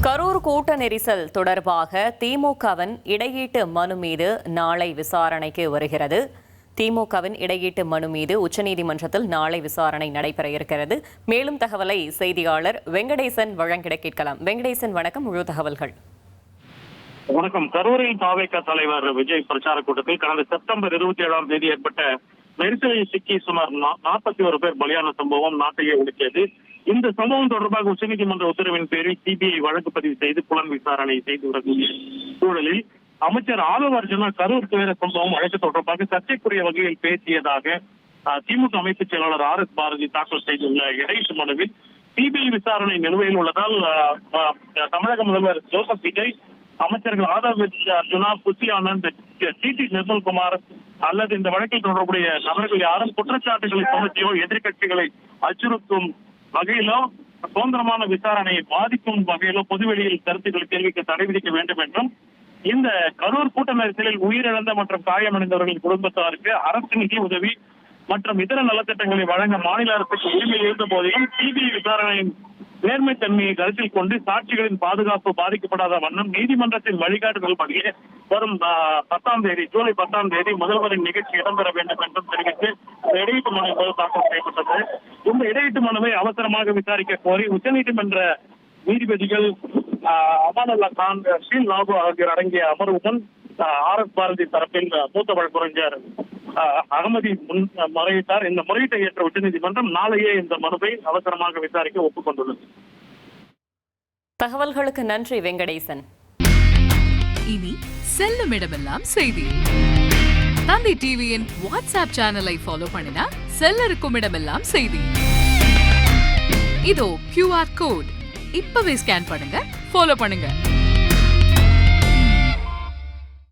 கரூர் கூட்ட நெரிசல் தொடர்பாக திமுகவின் இடையீட்டு மனு மீது நாளை விசாரணைக்கு வருகிறது. திமுகவின் இடையீட்டு மனு மீது உச்சநீதிமன்றத்தில் நாளை விசாரணை நடைபெற இருக்கிறது. மேலும் தகவலை செய்தியாளர் வெங்கடேசன் வழங்கிட கேட்கலாம். வெங்கடேசன், வணக்கம். முழு தகவல்கள். வணக்கம். கரூரில் தாவேக தலைவர் விஜய் பிரச்சார கூட்டத்தில் கடந்த செப்டம்பர் 27ஆம் தேதி ஏற்பட்ட நெரிசலில் சிக்கி சுமார் 41 பேர் பலியான சம்பவம் நாட்டையே உலுக்கியது. இந்த சம்பவம் தொடர்பாக உச்சநீதிமன்ற உத்தரவின் பேரில் சிபிஐ வழக்கு பதிவு செய்து புலன் விசாரணை செய்து வரக்கூடிய சூழலில் அமைச்சர் ஆதவ அர்ஜுனா கரூர் துயர சம்பவம் வழக்கு தொடர்பாக சர்ச்சைக்குரிய வகையில் பேசியதாக திமுக அமைப்பு செயலாளர் RS பாரதி தாக்கல் செய்துள்ள இடையீட்டு மனுவில் சிபிஐ விசாரணை நிலுவையில் உள்ளதால் தமிழக முதல்வர் ஜோசப் விஜய், அமைச்சர்கள் ஆதவ அர்ஜுனா, புசி ஆனந்த், TT நிர்மல்குமார் அல்லது இந்த வழக்கில் தொடர்புடைய நபர்கள் யாரும் குற்றச்சாட்டுகளை சுமத்தியோ எதிர்கட்சிகளை அச்சுறுத்தும் வகையிலோ சுதந்திரமான விசாரணையை பாதிக்கும் வகையிலோ பொதுவெளியில் கருத்துக்களை தெரிவிக்க தடை விதிக்க வேண்டும் என்றும், இந்த கரூர் கூட்ட நெரிசலில் உயிரிழந்த மற்றும் காயமடைந்தவர்களின் குடும்பத்தாருக்கு அரசு நிதி உதவி மற்றும் இதர நலத்திட்டங்களை வழங்க மாநில அரசுக்கு உரிமை இருந்த போதிலும் சிபிஐ விசாரணையின் நேர்மைத்தன்மையை கருத்தில் கொண்டு சாட்சிகளின் பாதுகாப்பு பாதிக்கப்படாத வண்ணம் நீதிமன்றத்தின் வழிகாட்டுதல் படியே வரும் ஜூலை 10ஆம் தேதி முதல்வரின் நிகழ்ச்சி இடம்பெற வேண்டும் என்றும் தெரிவித்து இடையீட்டு மனு தாக்கல் செய்யப்பட்டது. இந்த இடையீட்டு மனுவை அவசரமாக விசாரிக்க கோரி உச்சநீதிமன்ற நீதிபதிகள் அமானுல்லா கான், ஷீல் லாபு ஆகியோர் அடங்கிய அமர்வு முன் RS பாரதி தரப்பில் மூத்த வழக்கறிஞர் அகமதி முறையிட்டார். இந்த முறையீட்டை ஏற்ற உச்சநீதிமன்றம் நாளையே இந்த மனுவை அவசரமாக விசாரிக்க ஒப்புக்கொண்டுள்ளது. தகவல்களுக்கு நன்றி வெங்கடேசன். இனி செல்லும் இடமெல்லாம் செய்தி. தந்தி டிவியின் வாட்ஸ்அப் சேனலை ஃபாலோ பண்ணினா செல்ல இருக்கும் இடமெல்லாம் செய்தி. இதோ QR கோட் இப்பவே ஸ்கேன் பண்ணுங்க, ஃபாலோ பண்ணுங்க.